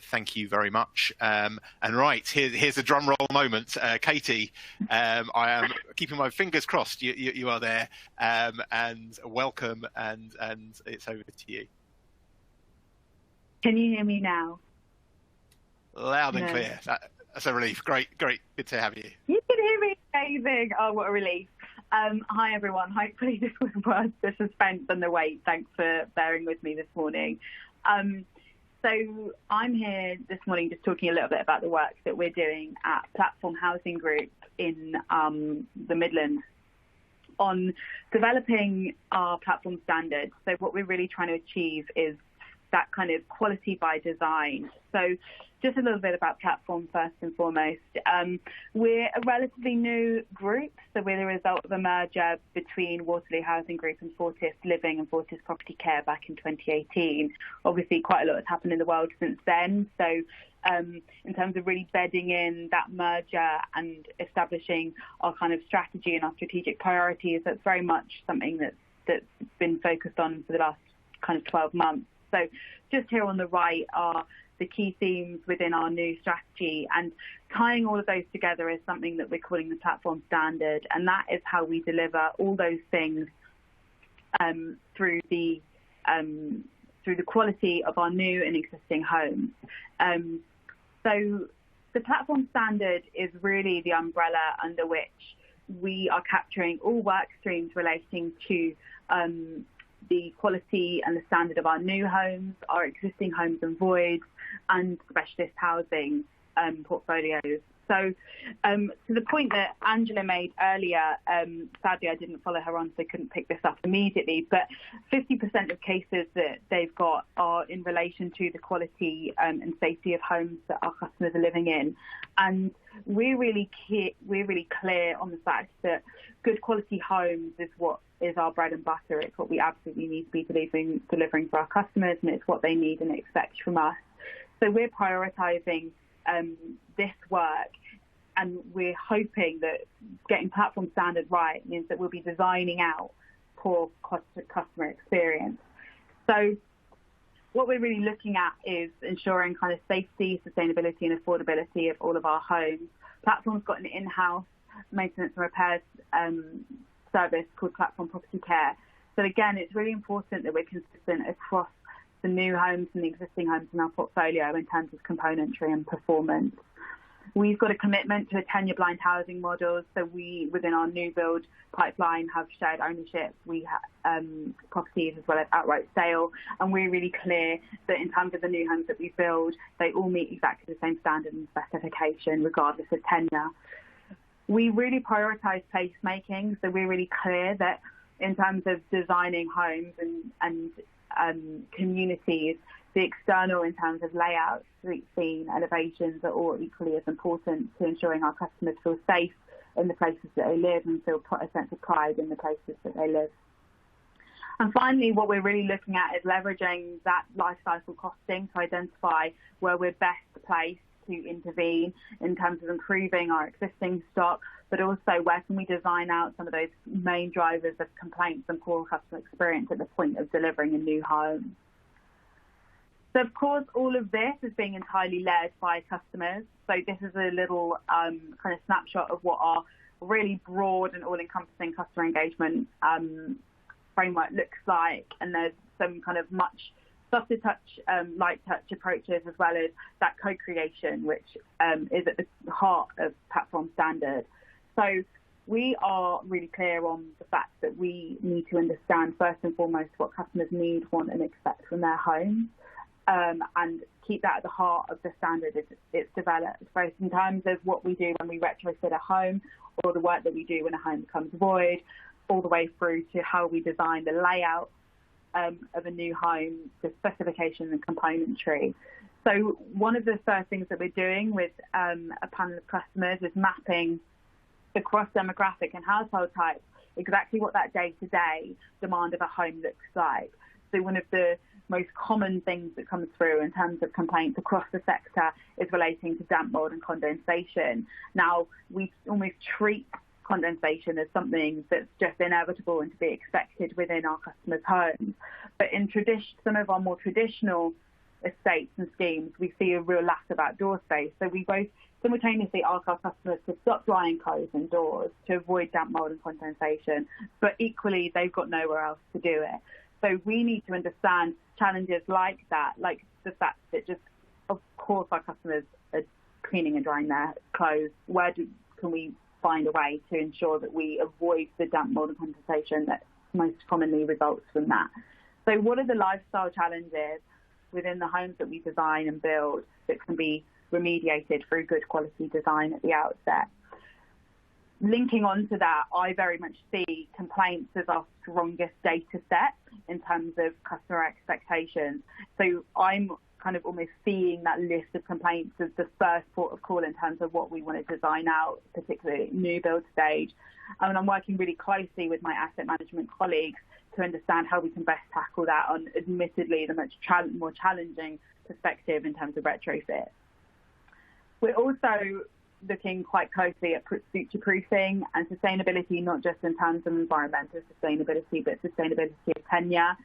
Thank you very much. And right, here's a drum roll moment. Katie, I am keeping my fingers crossed you are there, and welcome, and it's over to you. Can you hear me now? Loud and clear. That's a relief. Great. Good to have you. You can hear me. Amazing. Oh, what a relief. Hi, everyone. Hopefully this was worth the suspense and the wait. Thanks for bearing with me this morning. So I'm here this morning just talking a little bit about the work that we're doing at Platform Housing Group in the Midlands on developing our platform standards. So what we're really trying to achieve is that kind of quality by design. So just a little bit about Platform first and foremost. We're a relatively new group, so we're the result of a merger between Waterloo Housing Group and Fortis Living and Fortis Property Care back in 2018. Obviously, quite a lot has happened in the world since then. So in terms of really bedding in that merger and establishing our kind of strategy and our strategic priorities, that's very much something that's been focused on for the last kind of 12 months. So just here on the right are the key themes within our new strategy, and tying all of those together is something that we're calling the platform standard, and that is how we deliver all those things through the quality of our new and existing homes. So the platform standard is really the umbrella under which we are capturing all work streams relating to the quality and the standard of our new homes, our existing homes and voids, and specialist housing portfolios. So to the point that Angela made earlier, sadly I didn't follow her on, so I couldn't pick this up immediately, but 50% of cases that they've got are in relation to the quality and safety of homes that our customers are living in. And we're really clear on the fact that good quality homes is what is our bread and butter. It's what we absolutely need to be delivering for our customers, and it's what they need and expect from us. So we're prioritising this work, and we're hoping that getting platform standard right means that we'll be designing out poor customer experience. So what we're really looking at is ensuring kind of safety, sustainability and affordability of all of our homes. Platform's got an in-house maintenance and repairs service called Platform Property Care. So again, it's really important that we're consistent across the new homes and the existing homes in our portfolio in terms of componentry and performance. We've got a commitment to a tenure blind housing model. So we, within our new build pipeline, have shared ownership. We have properties as well as outright sale. And we're really clear that in terms of the new homes that we build, they all meet exactly the same standard and specification, regardless of tenure. We really prioritise placemaking. So we're really clear that in terms of designing homes and communities, the external in terms of layout, street scene, elevations are all equally as important to ensuring our customers feel safe in the places that they live and feel a sense of pride in the places that they live. And finally, what we're really looking at is leveraging that life cycle costing to identify where we're best placed to intervene in terms of improving our existing stock, but also where can we design out some of those main drivers of complaints and poor customer experience at the point of delivering a new home. So, of course, all of this is being entirely led by customers. So this is a little kind of snapshot of what our really broad and all-encompassing customer engagement framework looks like. And there's some kind of much softer touch, light touch approaches, as well as that co-creation, which is at the heart of platform standard. So we are really clear on the fact that we need to understand first and foremost what customers need, want and expect from their homes. And keep that at the heart of the standard it's developed, both in terms of what we do when we retrofit a home or the work that we do when a home becomes void, all the way through to how we design the layout of a new home, the specification and componentry. So one of the first things that we're doing with a panel of customers is mapping across demographic and household types exactly what that day-to-day demand of a home looks like. So one of the most common things that comes through in terms of complaints across the sector is relating to damp, mold and condensation. Now, we almost treat condensation as something that's just inevitable and to be expected within our customers' homes. But in some of our more traditional estates and schemes, we see a real lack of outdoor space. So we both simultaneously ask our customers to stop drying clothes indoors to avoid damp, mold and condensation, but equally they've got nowhere else to do it. So we need to understand challenges like that, like the fact that just, of course, our customers are cleaning and drying their clothes. Can we find a way to ensure that we avoid the damp, mold and condensation that most commonly results from that? So what are the lifestyle challenges within the homes that we design and build that can be remediated through good quality design at the outset? Linking on to that, I very much see complaints as our strongest data set in terms of customer expectations. So I'm kind of almost seeing that list of complaints as the first port of call in terms of what we want to design out, particularly new build stage. And I'm working really closely with my asset management colleagues to understand how we can best tackle that on admittedly the much more challenging perspective in terms of retrofit. We're also looking quite closely at future-proofing and sustainability, not just in terms of environmental sustainability, but sustainability of tenure.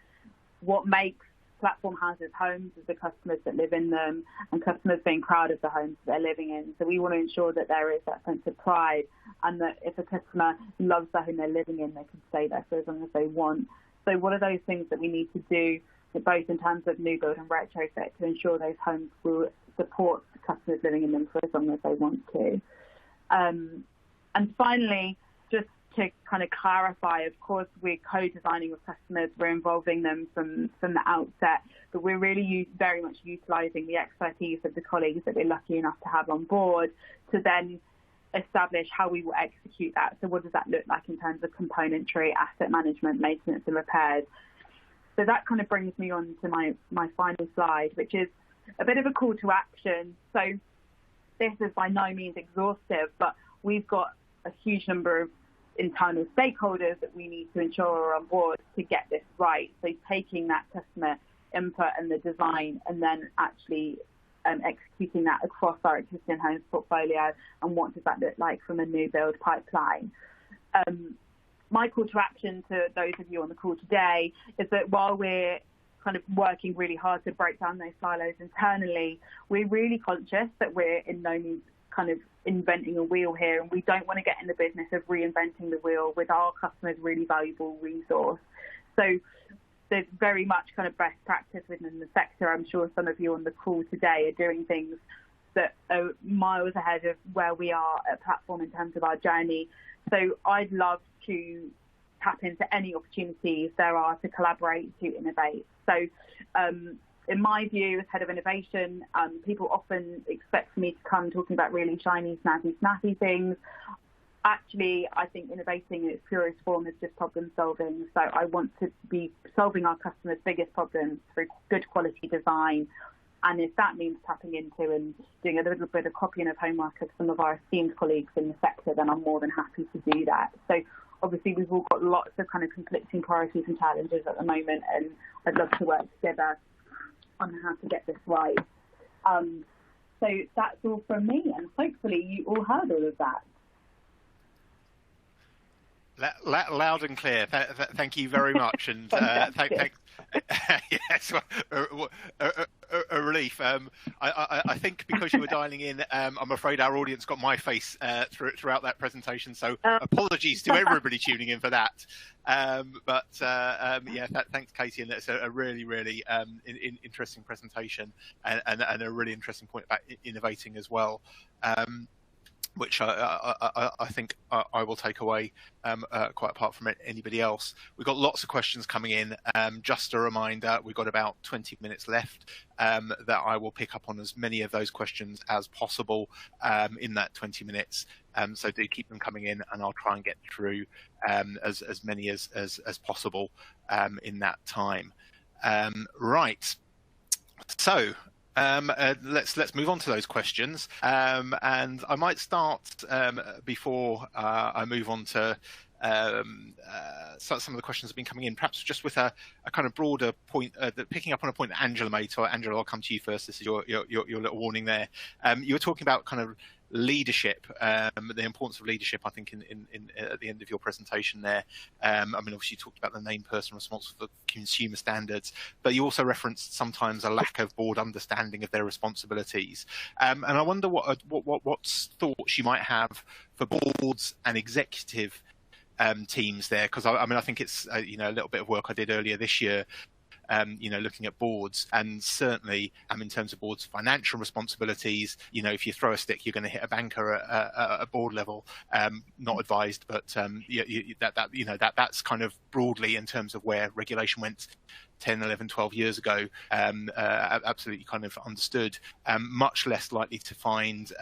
What makes platform houses homes is the customers that live in them and customers being proud of the homes that they're living in. So we want to ensure that there is that sense of pride and that if a customer loves the home they're living in, they can stay there for as long as they want. So what are those things that we need to do, both in terms of new build and retrofit, to ensure those homes will support the customers living in them for as long as they want to? And finally, just to kind of clarify, of course, we're co-designing with customers, we're involving them from the outset, but we're really very much utilising the expertise of the colleagues that we're lucky enough to have on board to then establish how we will execute that. So what does that look like in terms of componentry, asset management, maintenance and repairs? So that kind of brings me on to my final slide, which is a bit of a call to action. So this is by no means exhaustive, but we've got a huge number of internal stakeholders that we need to ensure are on board to get this right. So taking that customer input and the design and then actually executing that across our existing homes portfolio, and what does that look like from a new build pipeline. My call to action to those of you on the call today is that while we're kind of working really hard to break down those silos internally, we're really conscious that we're in no means kind of inventing a wheel here, and we don't want to get in the business of reinventing the wheel with our customers' really valuable resource. So there's very much kind of best practice within the sector. I'm sure some of you on the call today are doing things that are miles ahead of where we are at Platform in terms of our journey. So I'd love to tap into any opportunities there are to collaborate, to innovate. So in my view, as head of innovation, people often expect me to come talking about really shiny, snappy things. Actually, I think innovating in its purest form is just problem solving. So I want to be solving our customers' biggest problems through good quality design. And if that means tapping into and doing a little bit of copying of homework of some of our esteemed colleagues in the sector, then I'm more than happy to do that. So obviously, we've all got lots of kind of conflicting priorities and challenges at the moment, and I'd love to work together on how to get this right. So that's all from me, and hopefully you all heard all of that. Loud and clear. Thank you very much, and yes, a relief. I think because you were dialing in, I'm afraid our audience got my face throughout that presentation. So apologies to everybody tuning in for that. Thanks, Katie, and that's a really, really interesting presentation, and a really interesting point about innovating as well. Which I think I will take away quite apart from anybody else. We've got lots of questions coming in. Just a reminder, we've got about 20 minutes left that I will pick up on as many of those questions as possible in that 20 minutes. So do keep them coming in, and I'll try and get through as many as possible in that time. Right. So let's move on to those questions, and I might start before I move on to some of the questions that have been coming in, perhaps just with a kind of broader point, picking up on a point that Angela made. So Angela, I'll come to you first. This is your little warning there. You were talking about kind of leadership, the importance of leadership, I think, in at the end of your presentation there. I mean, obviously you talked about the named person responsible for consumer standards, but you also referenced sometimes a lack of board understanding of their responsibilities. And I wonder what thoughts you might have for boards and executive teams there, because I mean, I think it's a little bit of work I did earlier this year, looking at boards, and certainly in terms of boards' financial responsibilities, if you throw a stick, you're going to hit a banker at a board level. Not advised, but that's kind of broadly in terms of where regulation went 10, 11, 12 years ago, absolutely kind of understood. Much less likely to find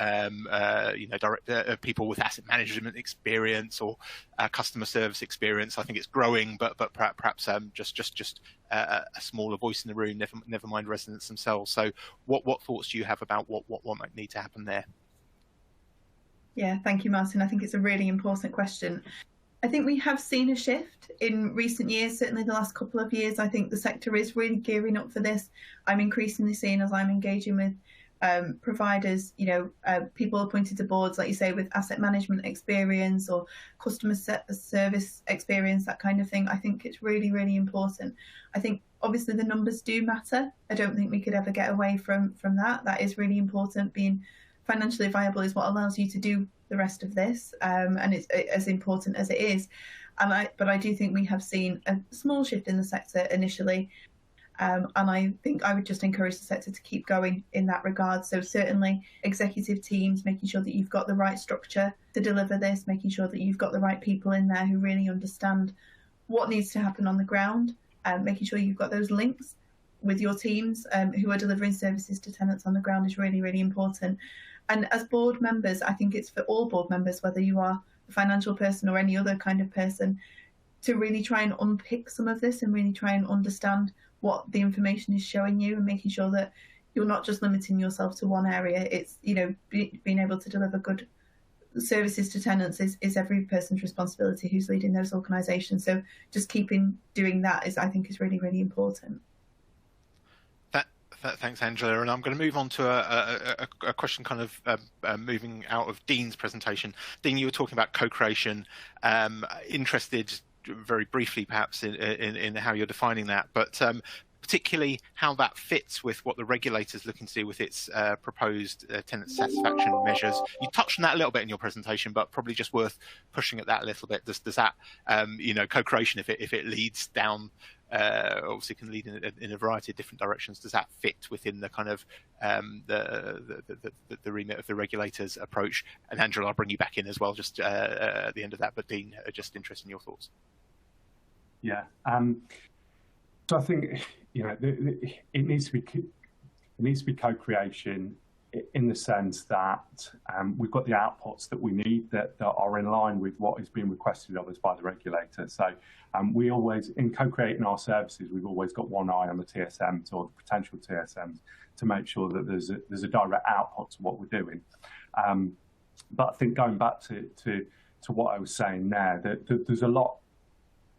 people with asset management experience or customer service experience. I think it's growing, but perhaps just a smaller voice in the room, never mind residents themselves. So what thoughts do you have about what might need to happen there? Yeah, thank you, Martin. I think it's a really important question. I think we have seen a shift in recent years, certainly the last couple of years. I think the sector is really gearing up for this. I'm increasingly seeing, as I'm engaging with providers, people appointed to boards, like you say, with asset management experience or customer service experience, that kind of thing. I think it's really, really important. I think obviously the numbers do matter. I don't think we could ever get away from that. That is really important. Being financially viable is what allows you to do the rest of this, and it's as important as it is. But I do think we have seen a small shift in the sector initially, and I think I would just encourage the sector to keep going in that regard. So certainly executive teams, making sure that you've got the right structure to deliver this, making sure that you've got the right people in there who really understand what needs to happen on the ground, making sure you've got those links with your teams who are delivering services to tenants on the ground is really, really important. And as board members, I think it's for all board members, whether you are a financial person or any other kind of person, to really try and unpick some of this and really try and understand what the information is showing you, and making sure that you're not just limiting yourself to one area. It's, being able to deliver good services to tenants is every person's responsibility who's leading those organisations. So just doing that I think is really, really important. Thanks, Angela. And I'm going to move on to a question kind of moving out of Dean's presentation. Dean, you were talking about co-creation. Interested very briefly perhaps in how you're defining that, but particularly how that fits with what the regulator's looking to do with its proposed tenant satisfaction measures. You touched on that a little bit in your presentation, but probably just worth pushing at that a little bit. Does that, co-creation, if it leads down, obviously can lead in a variety of different directions. Does that fit within the kind of the remit of the regulator's approach? And Angela, I'll bring you back in as well just at the end of that. But Dean, just interested in your thoughts. Yeah. So I think it needs to be co-creation in the sense that we've got the outputs that we need that are in line with what is being requested of us by the regulator. So we always, in co-creating our services, we've always got one eye on the TSMs or the potential TSMs to make sure that there's a direct output to what we're doing. But I think going back to what I was saying there, that there's a lot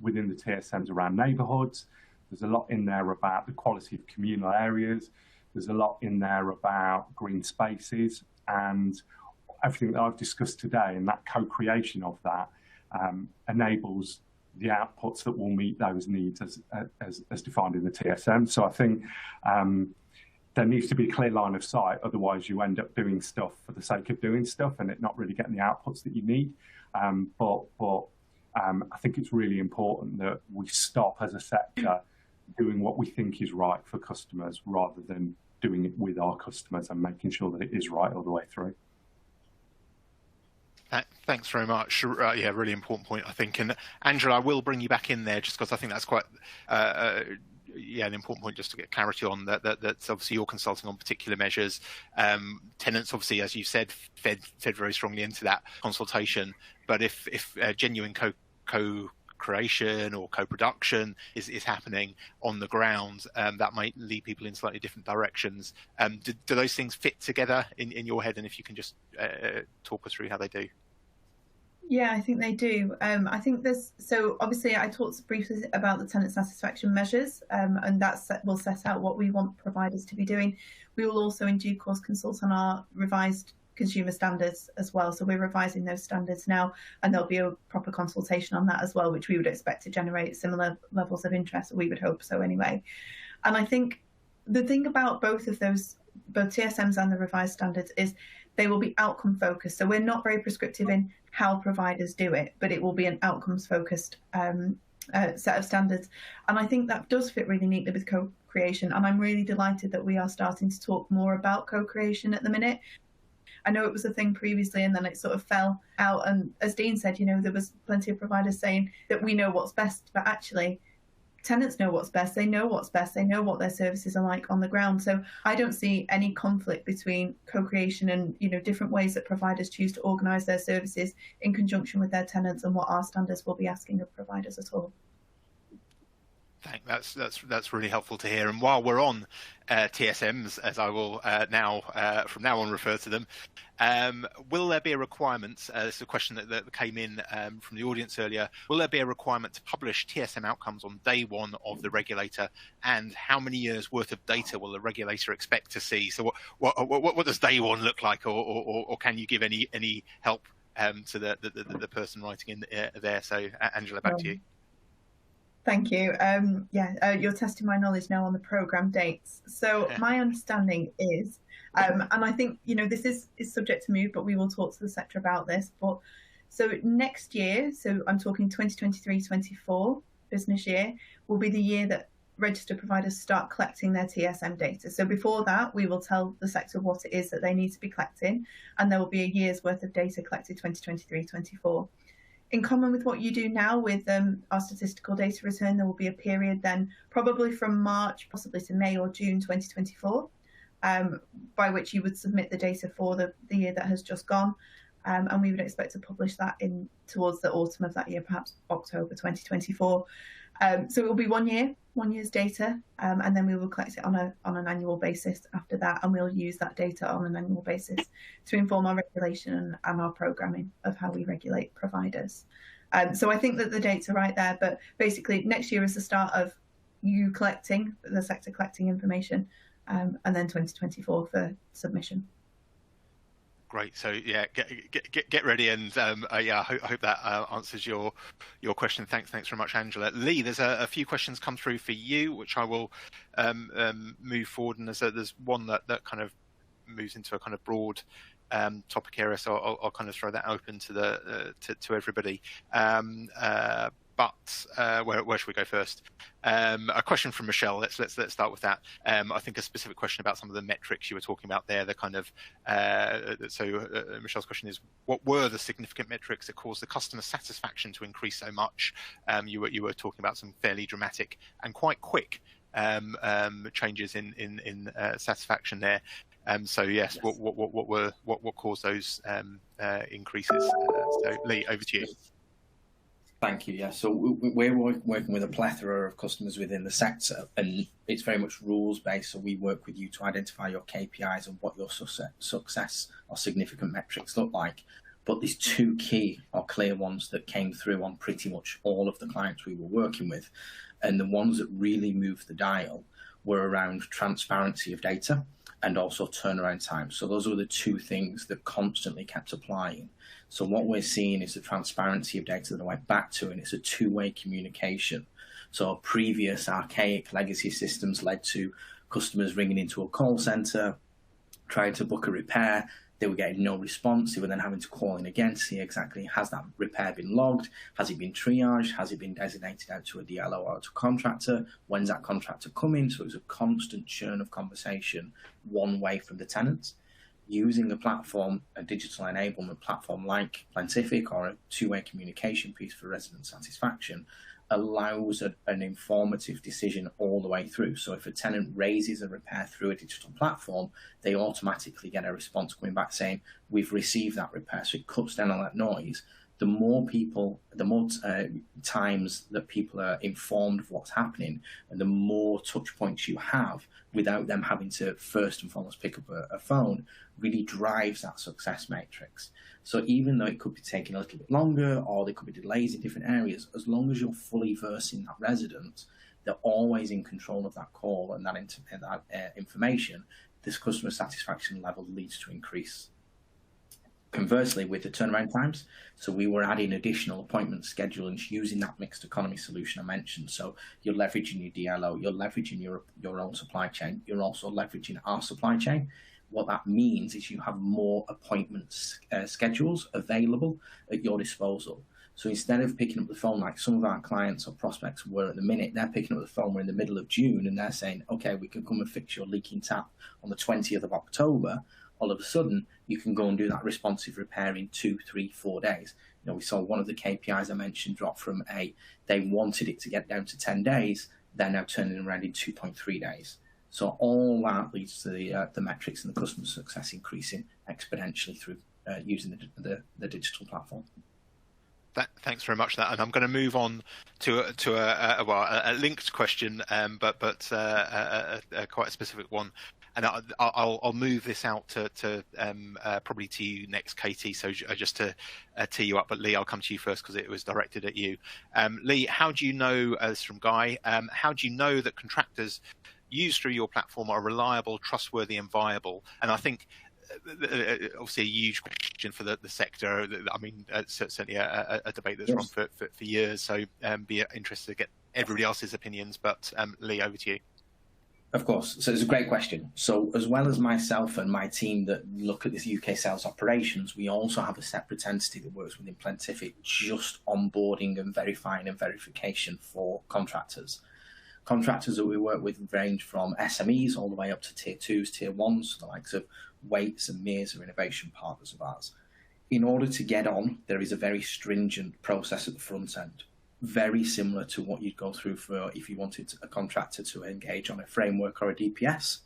within the TSMs around neighbourhoods. There's a lot in there about the quality of communal areas. There's a lot in there about green spaces and everything that I've discussed today, and that co-creation of that enables the outputs that will meet those needs as defined in the TSM. So I think there needs to be a clear line of sight, otherwise you end up doing stuff for the sake of doing stuff and it not really getting the outputs that you need. But I think it's really important that we stop as a sector doing what we think is right for customers rather than doing it with our customers and making sure that it is right all the way through. Thanks very much. Yeah, really important point, I think. And Angela, I will bring you back in there just because I think that's quite an important point just to get clarity on that. That's obviously you're consulting on particular measures. Tenants, obviously, as you said, fed very strongly into that consultation. But if genuine co-creation or co-production is happening on the ground, that might lead people in slightly different directions. Do those things fit together in your head? And if you can just talk us through how they do. Yeah, I think they do. I think so obviously I talked briefly about the tenant satisfaction measures, and that will set out what we want providers to be doing. We will also in due course consult on our revised consumer standards as well. So we're revising those standards now, and there'll be a proper consultation on that as well, which we would expect to generate similar levels of interest. We would hope so anyway. And I think the thing about both of those, both TSMs and the revised standards, is they will be outcome focused. So we're not very prescriptive in how providers do it, but it will be an outcomes focused set of standards. And I think that does fit really neatly with co-creation. And I'm really delighted that we are starting to talk more about co-creation at the minute. I know it was a thing previously and then it sort of fell out. And as Dean said, there was plenty of providers saying that we know what's best, but actually tenants know what's best. They know what's best. They know what their services are like on the ground. So I don't see any conflict between co-creation and, different ways that providers choose to organise their services in conjunction with their tenants and what our standards will be asking of providers at all. That's really helpful to hear. And while we're on TSMs, as I will from now on refer to them, will there be a requirement? This is a question that came in from the audience earlier. Will there be a requirement to publish TSM outcomes on day one of the regulator? And how many years worth of data will the regulator expect to see? So what does day one look like, or can you give any help to the person writing in there? So Angela, back to you. Thank you. You're testing my knowledge now on the programme dates. So my understanding is, and I think, this is subject to move, but we will talk to the sector about this. But so next year, so I'm talking 2023-24 business year, will be the year that registered providers start collecting their TSM data. So before that, we will tell the sector what it is that they need to be collecting, and there will be a year's worth of data collected 2023-24. In common with what you do now with our statistical data return, there will be a period then probably from March, possibly to May or June 2024, by which you would submit the data for the year that has just gone. And we would expect to publish that towards the autumn of that year, perhaps October 2024. So it will be 1 year's data, and then we will collect it on an annual basis after that, and we'll use that data on an annual basis to inform our regulation and our programming of how we regulate providers. So I think that the dates are right there, but basically next year is the start of the sector collecting information, and then 2024 for submission. Great. So yeah, get ready, and yeah, I hope that answers your question. Thanks very much, Angela. Lee, there's a few questions come through for you, which I will move forward, and there's one that kind of moves into a kind of broad topic area, so I'll kind of throw that open to the to everybody. But where should we go first? A question from Michelle. Let's start with that. I think a specific question about some of the metrics you were talking about there. The kind of Michelle's question is, what were the significant metrics that caused the customer satisfaction to increase so much? You were talking about some fairly dramatic and quite quick changes in satisfaction there. So yes, what caused those increases? So Lee, over to you. Thank you. Yeah, so we're working with a plethora of customers within the sector, and it's very much rules-based. So we work with you to identify your KPIs and what your success or significant metrics look like. But there's two key or clear ones that came through on pretty much all of the clients we were working with. And the ones that really moved the dial were around transparency of data and also turnaround time. So those were the two things that constantly kept applying. So what we're seeing is the transparency of data that I went back to, and it's a two-way communication. So previous archaic legacy systems led to customers ringing into a call center, trying to book a repair. They were getting no response. They were then having to call in again to see exactly, has that repair been logged? Has it been triaged? Has it been designated out to a DLO or to a contractor? When's that contractor coming? So it was a constant churn of conversation one way from the tenants. Using a platform, a digital enablement platform like Plantific, or a two-way communication piece for resident satisfaction, allows an informative decision all the way through. So if a tenant raises a repair through a digital platform, they automatically get a response coming back saying, we've received that repair. So it cuts down on that noise. The more times that people are informed of what's happening, and the more touch points you have without them having to first and foremost pick up a phone, really drives that success matrix. So even though it could be taking a little bit longer, or there could be delays in different areas, as long as you're fully versing that resident, they're always in control of that call and that information, this customer satisfaction level leads to increase. Conversely, with the turnaround times, so we were adding additional appointment scheduling using that mixed economy solution I mentioned. So you're leveraging your DLO, you're leveraging your own supply chain, you're also leveraging our supply chain. What that means is you have more appointment schedules available at your disposal. So instead of picking up the phone like some of our clients or prospects were at the minute, they're picking up the phone, we're in the middle of June, and they're saying, okay, we can come and fix your leaking tap on the 20th of October. All of a sudden, you can go and do that responsive repair in 2, 3, 4 days. You know, we saw one of the KPIs I mentioned drop from they wanted it to get down to 10 days. They're now turning around in 2.3 days. So all that leads to the metrics and the customer success increasing exponentially through using the digital platform. Thanks very much for that, and I'm going to move on to a linked question, but quite a specific one, and I'll move this out to probably to you next, Katie. So just to tee you up, but Lee, I'll come to you first because it was directed at you. Lee, how do you know? This is from Guy. How do you know that contractors used through your platform are reliable, trustworthy, and viable? And I think, obviously, a huge question for the sector. I mean, certainly a debate that's run for years. So be interested to get everybody else's opinions. But Lee, over to you. Of course. So it's a great question. So as well as myself and my team that look at this UK sales operations, we also have a separate entity that works within Plantific just onboarding and verifying and verification for contractors. Contractors that we work with range from SMEs all the way up to tier 2s, tier 1s, the likes of Waits and Mears are innovation partners of ours. In order to get on, there is a very stringent process at the front end, very similar to what you'd go through for if you wanted a contractor to engage on a framework or a DPS.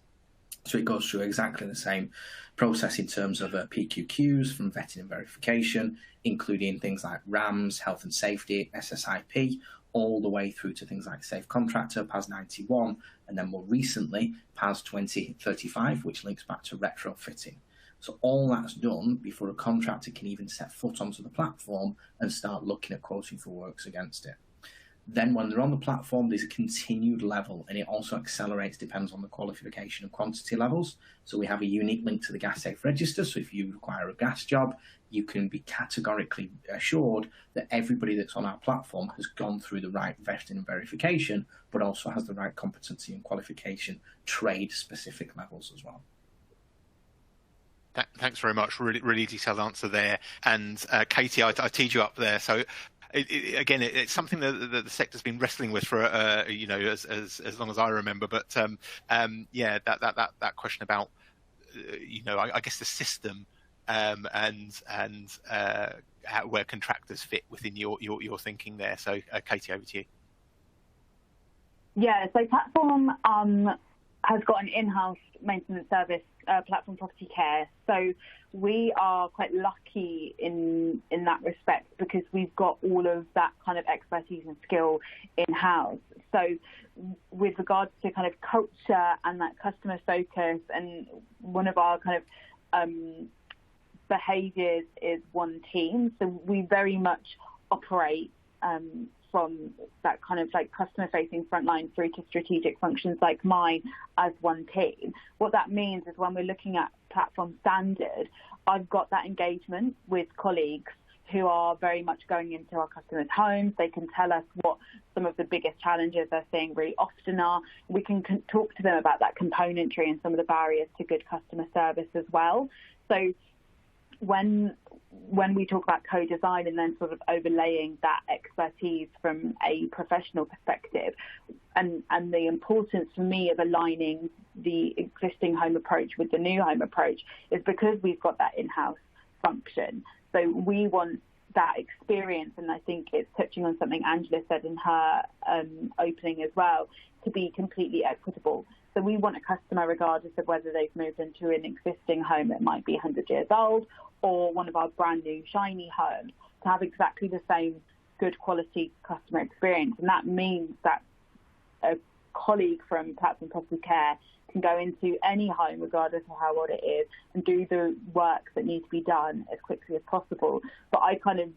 So it goes through exactly the same process in terms of PQQs from vetting and verification, including things like RAMS, health and safety, SSIP, all the way through to things like Safe Contractor, PAS 91, and then more recently, PAS 2035, which links back to retrofitting. So all that's done before a contractor can even set foot onto the platform and start looking at quoting for works against it. Then when they're on the platform, there's a continued level, and it also accelerates, depends on the qualification and quantity levels. So we have a unique link to the Gas Safe Register. So if you require a gas job, you can be categorically assured that everybody that's on our platform has gone through the right vetting and verification, but also has the right competency and qualification trade-specific levels as well. Thanks very much. Really detailed answer there. And Katie, I teed you up there. So again, it's something that the sector's been wrestling with for as long as I remember. But yeah, that question about I guess the system and where contractors fit within your thinking there. So Katie, over to you. Yeah, so Platform has got an in-house maintenance service, Platform Property Care. So we are quite lucky in that respect because we've got all of that kind of expertise and skill in-house. So with regards to kind of culture and that customer focus, and one of our kind of behaviours is one team. So we very much operate from that kind of like customer-facing frontline through to strategic functions like mine as one team. What that means is when we're looking at platform standard, I've got that engagement with colleagues who are very much going into our customers' homes. They can tell us what some of the biggest challenges they're seeing really often are. We can talk to them about that componentry and some of the barriers to good customer service as well. So when we talk about co-design and then sort of overlaying that expertise from a professional perspective, and the importance for me of aligning the existing home approach with the new home approach is because we've got that in-house function. So we want that experience, and I think it's touching on something Angela said in her opening as well, to be completely equitable. So we want a customer, regardless of whether they've moved into an existing home that might be 100 years old or one of our brand new shiny homes, to have exactly the same good quality customer experience. And that means that a colleague from Platform Property Care can go into any home, regardless of how old it is, and do the work that needs to be done as quickly as possible. But I kind of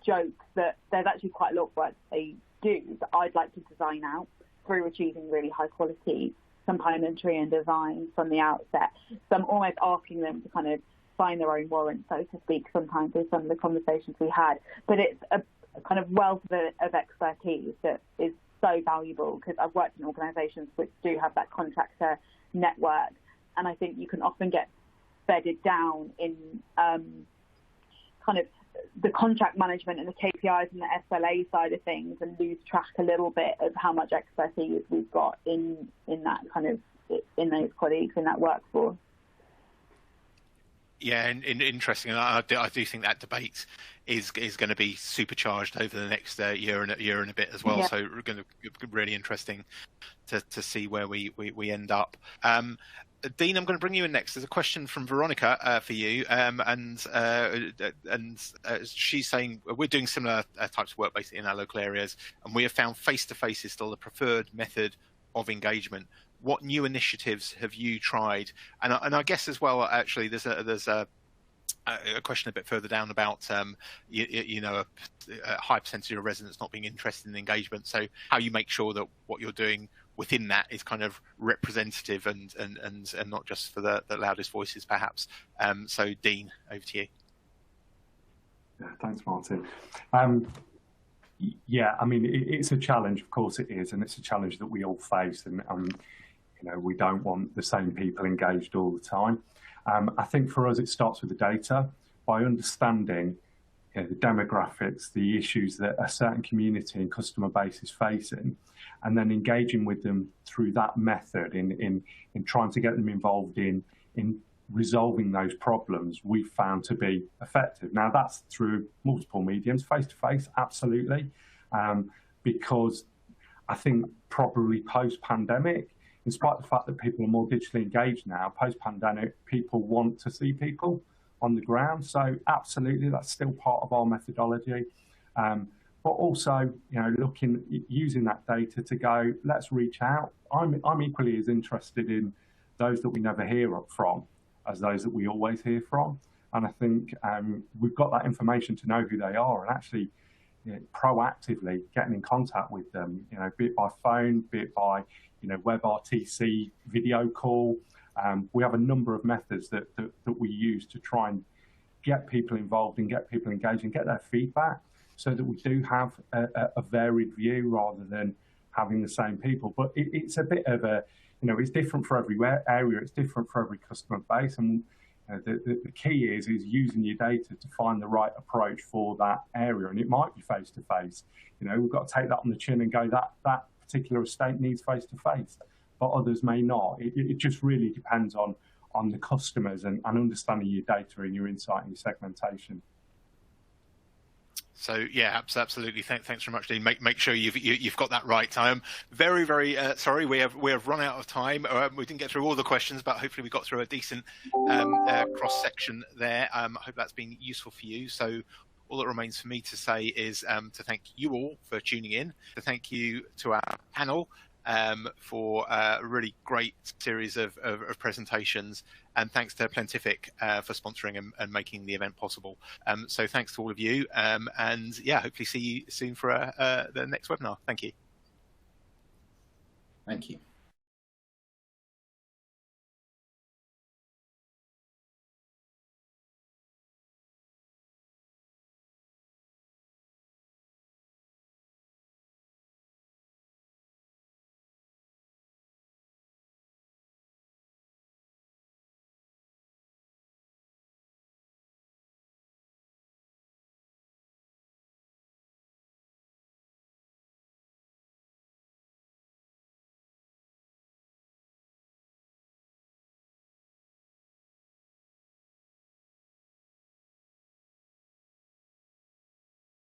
joke that there's actually quite a lot of work they do that I'd like to design out through achieving really high quality componentry and design from the outset. So I'm almost asking them to kind of find their own warrant, so to speak, sometimes with some of the conversations we had. But it's a kind of wealth of expertise that is so valuable, because I've worked in organisations which do have that contractor network, and I think you can often get bedded down in kind of the contract management and the KPIs and the SLA side of things, and lose track a little bit of how much expertise we've got in that kind of, in those colleagues, in that workforce. Yeah, and interesting. I do think that debate is going to be supercharged over the next year and a bit as well. Yeah. So we're going to be really interesting to see where we end up. Dean, I'm going to bring you in next. There's a question from Veronica for you, and she's saying we're doing similar types of work basically in our local areas, and we have found face-to-face is still the preferred method of engagement. What new initiatives have you tried? And I guess as well, actually, there's a question a bit further down about a high percentage of residents not being interested in engagement. So how you make sure that what you're doing within that is kind of representative and not just for the loudest voices, perhaps. So Dean, over to you. Yeah, thanks, Martin. Yeah, I mean, it's a challenge, of course it is, and it's a challenge that we all face, and we don't want the same people engaged all the time. I think for us, it starts with the data. By understanding the demographics, the issues that a certain community and customer base is facing, and then engaging with them through that method in trying to get them involved in resolving those problems, we've found to be effective. Now, that's through multiple mediums, face-to-face, absolutely, because I think probably post-pandemic, in spite of the fact that people are more digitally engaged now, post-pandemic, people want to see people on the ground. So absolutely, that's still part of our methodology. But also, using that data to go, let's reach out. I'm equally as interested in those that we never hear from as those that we always hear from. And I think we've got that information to know who they are. And actually, proactively getting in contact with them, be it by phone, be it by, WebRTC video call. We have a number of methods that we use to try and get people involved and get people engaged and get their feedback, so that we do have a varied view rather than having the same people. But it's a bit of a, it's different for every area, it's different for every customer base, and the key is using your data to find the right approach for that area. And it might be face-to-face. We've got to take that on the chin and go, that particular estate needs face-to-face, but others may not. It just really depends on the customers and understanding your data and your insight and your segmentation. So yeah, absolutely. Thanks very much, Dean. Make sure you've got that right. I am very sorry. We have run out of time. We didn't get through all the questions, but hopefully we got through a decent cross section there. I hope that's been useful for you. So all that remains for me to say is to thank you all for tuning in. To thank you to our panel for a really great series of presentations, and thanks to Plentific for sponsoring and making the event possible. So thanks to all of you, and yeah, hopefully see you soon for the next webinar. Thank you. Thank you.